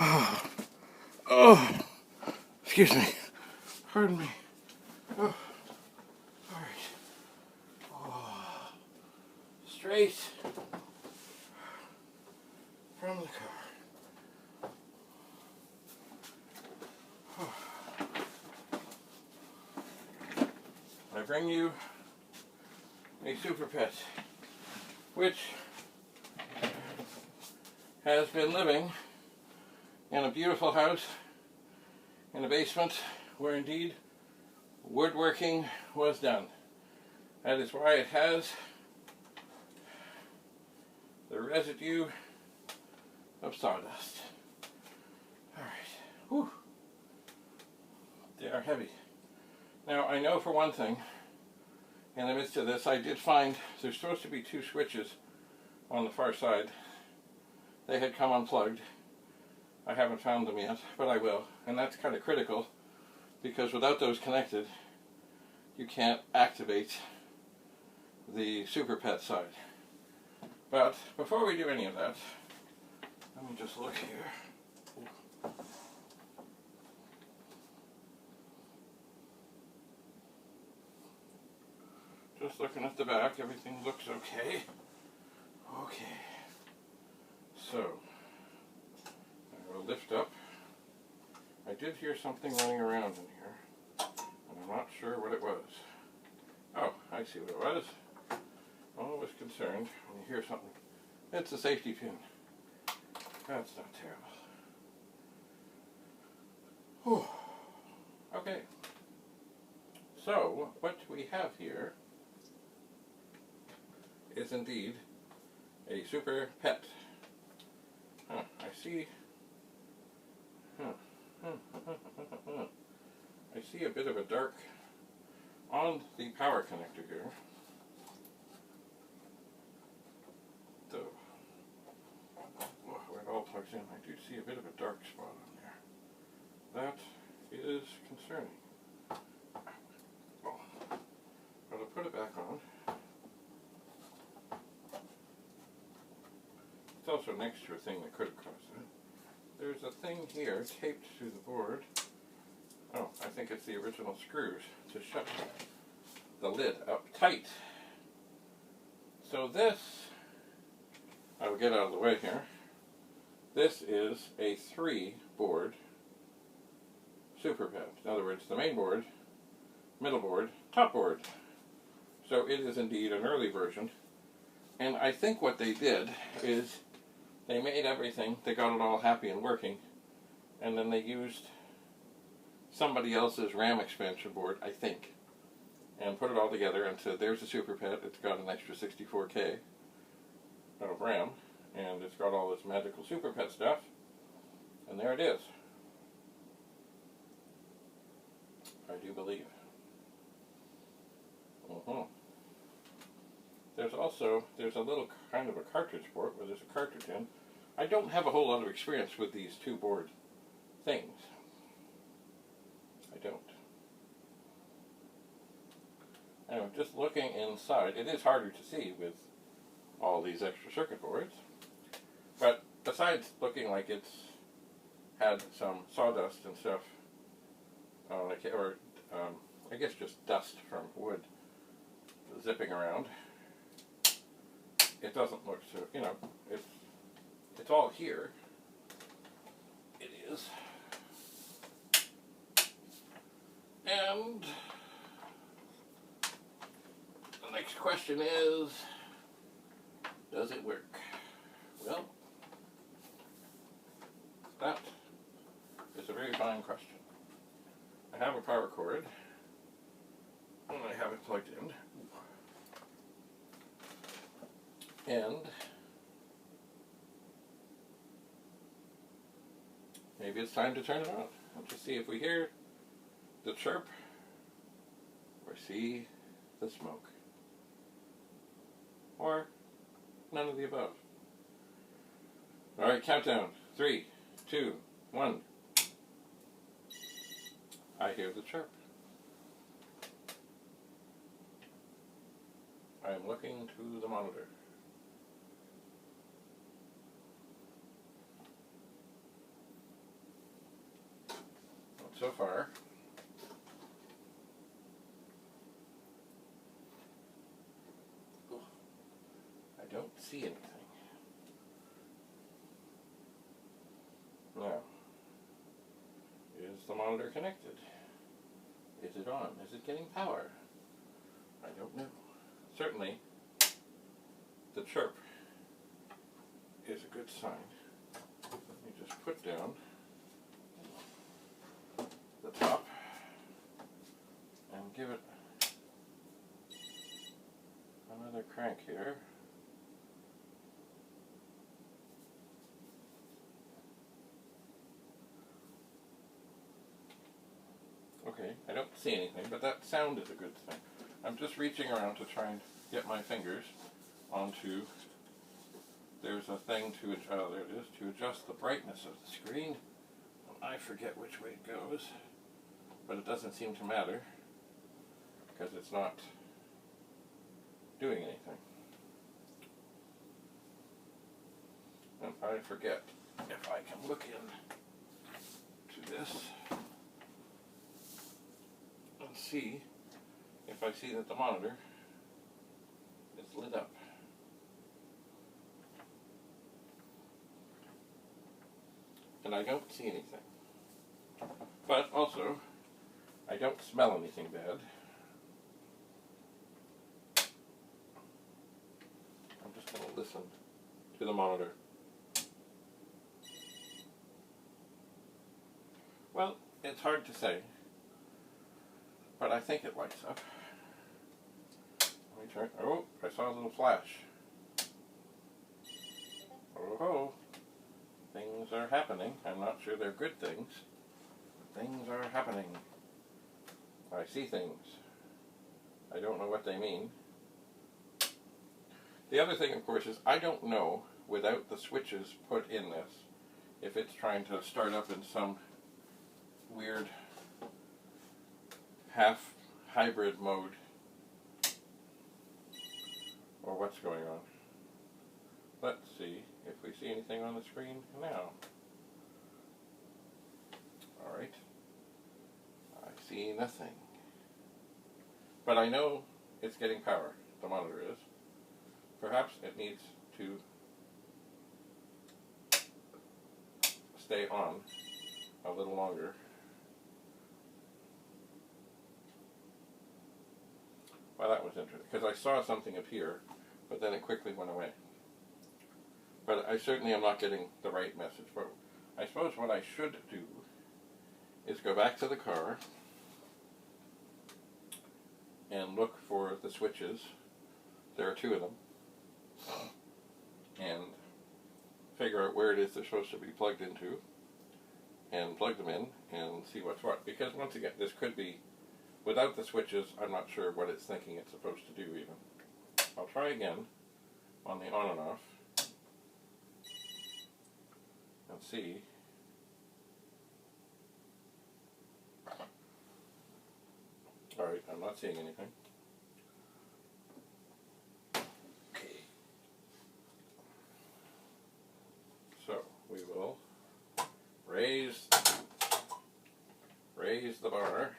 Oh, oh, excuse me. Pardon me. Oh, all right. Oh, straight from the car. Oh. I bring you a SuperPET, which has been living in a beautiful house in a basement where indeed woodworking was done. That is why it has the residue of sawdust. Alright, whew. They are heavy. Now I know for one thing, in the midst of this, I did find there's supposed to be two switches on the far side. They had come unplugged. I haven't found them yet, but I will. And that's kind of critical, because without those connected, you can't activate the SuperPET side. But before we do any of that, let me just look here. Just looking at the back, everything looks okay. Okay. So, I will lift up. I did hear something running around in here, and I'm not sure what it was. Oh, I see what it was. Always concerned when you hear something. It's a safety pin. That's not terrible. Whew. Okay. So, what we have here is indeed a SuperPET. Huh, I see. I see a bit of a dark on the power connector here. So, where it all plugs in, I do see a bit of a dark spot on there. That is concerning. Oh, but I'll put it back on. It's also next to a thing that could have caused it. There's a thing here taped to the board. Oh, I think it's the original screws to shut the lid up tight. So this, I will get out of the way here. This is a 3-board SuperPET. In other words, the main board, middle board, top board. So it is indeed an early version. And I think what they did is they made everything, they got it all happy and working, and then they used somebody else's RAM expansion board, I think, and put it all together and said, there's a SuperPET, it's got an extra 64K of RAM, and it's got all this magical SuperPET stuff, and there it is. I do believe. There's a little kind of a cartridge port where there's a cartridge in. I don't have a whole lot of experience with these 2-board things. I don't. Anyway, just looking inside, it is harder to see with all these extra circuit boards. But besides looking like it's had some sawdust and stuff, or I guess just dust from wood zipping around, it doesn't look so, it's all here. It is. And the next question is, does it work? Well, that is a very fine question. I have a power cord, and I have it plugged in. And maybe it's time to turn it on. Let's just see if we hear the chirp or see the smoke. Or none of the above. Alright, countdown. 3, 2, 1. I hear the chirp. I am looking to the monitor. so far. I don't see anything. Now, is the monitor connected? Is it on? Is it getting power? I don't know. Certainly, the chirp is a good sign. Let me just put down the top and give it another crank here. Okay, I don't see anything, but that sound is a good thing. I'm just reaching around to try and get my fingers onto, there's a thing to, there it is, to adjust the brightness of the screen. I forget which way it goes, but it doesn't seem to matter because it's not doing anything. And I forget if I can look in to this and see if I see that the monitor is lit up. And I don't see anything. But also, I don't smell anything bad. I'm just going to listen to the monitor. Well, it's hard to say, but I think it lights up. Let me turn. Oh, I saw a little flash. Oh, things are happening. I'm not sure they're good things. Things are happening. I see things. I don't know what they mean. The other thing, of course, is I don't know, without the switches put in this, if it's trying to start up in some weird half hybrid mode or what's going on. Let's see if we see anything on the screen now. Alright, I see nothing. But I know it's getting power, the monitor is. Perhaps it needs to stay on a little longer. Well, that was interesting, because I saw something appear, but then it quickly went away. But I certainly am not getting the right message. But I suppose what I should do is go back to the car and look for the switches. There are two of them. And figure out where it is they're supposed to be plugged into and plug them in and see what's what. Because once again, this could be, without the switches, I'm not sure what it's thinking it's supposed to do even. I'll try again on the on and off and see. Alright, I'm not seeing anything. Okay. So, we will raise the bar.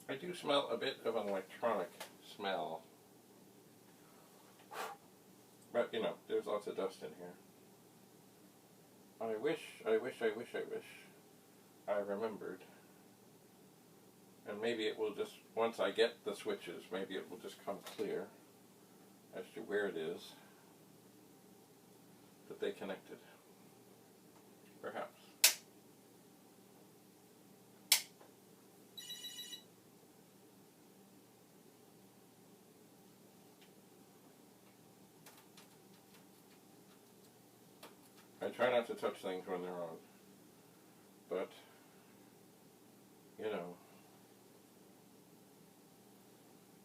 I do smell a bit of an electronic smell. But, you know, there's lots of dust in here. I wish I remembered. And maybe it will just, once I get the switches, maybe it will just come clear as to where it is that they connected. Perhaps. I try not to touch things when they're on, but, you know,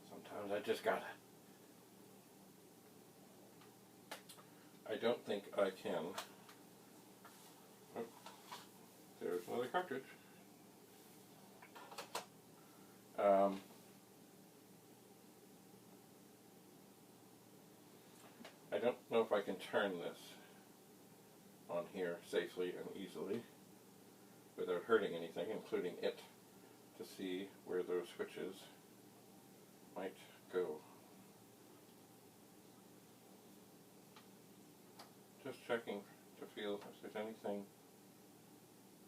sometimes I just gotta. I don't think I can. Oh, there's another cartridge. if I can turn this on here safely and easily without hurting anything, including it, to see where those switches might go. Just checking to feel if there's anything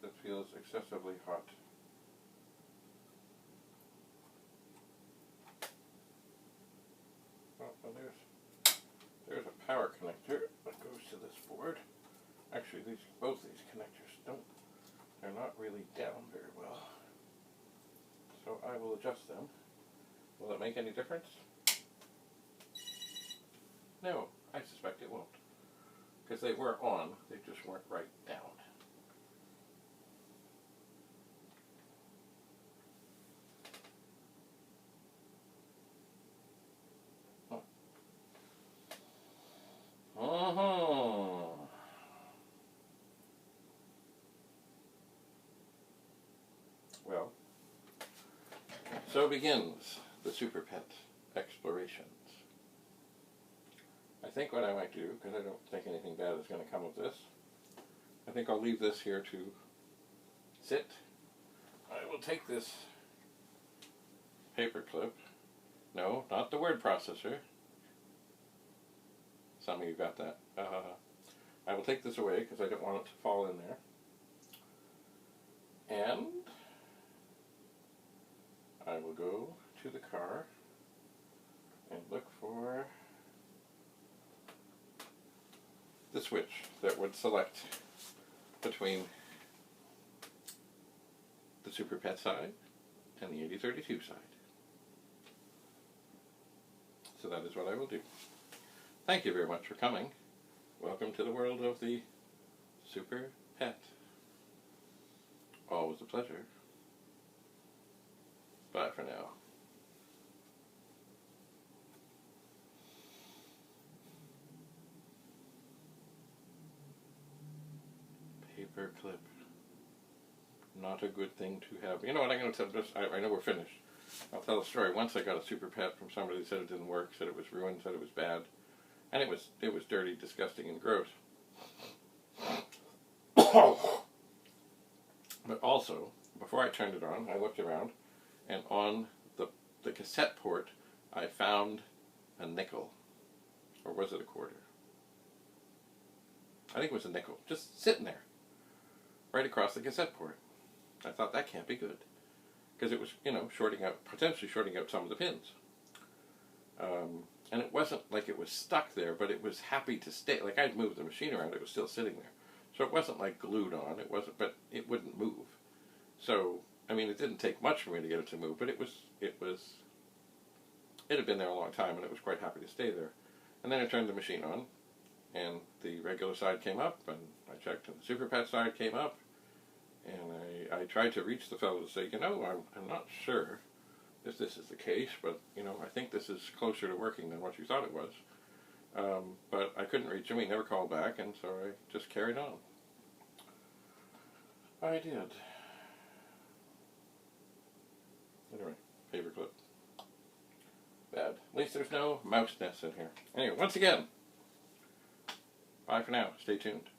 that feels excessively hot. Well, there's a power connector that goes to this board. Actually, both these connectors they're not really down very well. So I will adjust them. Will it make any difference? No, I suspect it won't. Because they were on, they just weren't right down. Well, so begins the SuperPET explorations. I think what I might do, because I don't think anything bad is going to come of this, I think I'll leave this here to sit. I will take this paper clip. No, not the word processor. Some of you got that. I will take this away because I don't want it to fall in there. And I will go to the car and look for the switch that would select between the SuperPET side and the 8032 side. So that is what I will do. Thank you very much for coming. Welcome to the world of the SuperPET. Always a pleasure. Bye for now. Paper clip. Not a good thing to have. You know what, I'm going to tell this. I know we're finished. I'll tell a story. Once I got a SuperPET from somebody who said it didn't work, said it was ruined, said it was bad. And it was dirty, disgusting, and gross. But also, before I turned it on, I looked around, and on the cassette port, I found a nickel. Or was it a quarter? I think it was a nickel. Just sitting there. Right across the cassette port. I thought, that can't be good. Because it was, potentially shorting out some of the pins. And it wasn't like it was stuck there, but it was happy to stay. Like, I'd moved the machine around, it was still sitting there. So it wasn't like glued on, but it wouldn't move. So, I mean, it didn't take much for me to get it to move, but it had been there a long time, and it was quite happy to stay there. And then I turned the machine on, and the regular side came up, and I checked, and the SuperPET side came up, and I tried to reach the fellow to say, I'm not sure if this is the case, but, I think this is closer to working than what you thought it was. But I couldn't reach him, he never called back, and so I just carried on. I did. Anyway, paperclip. Bad. At least there's no mouse nests in here. Anyway, once again, bye for now. Stay tuned.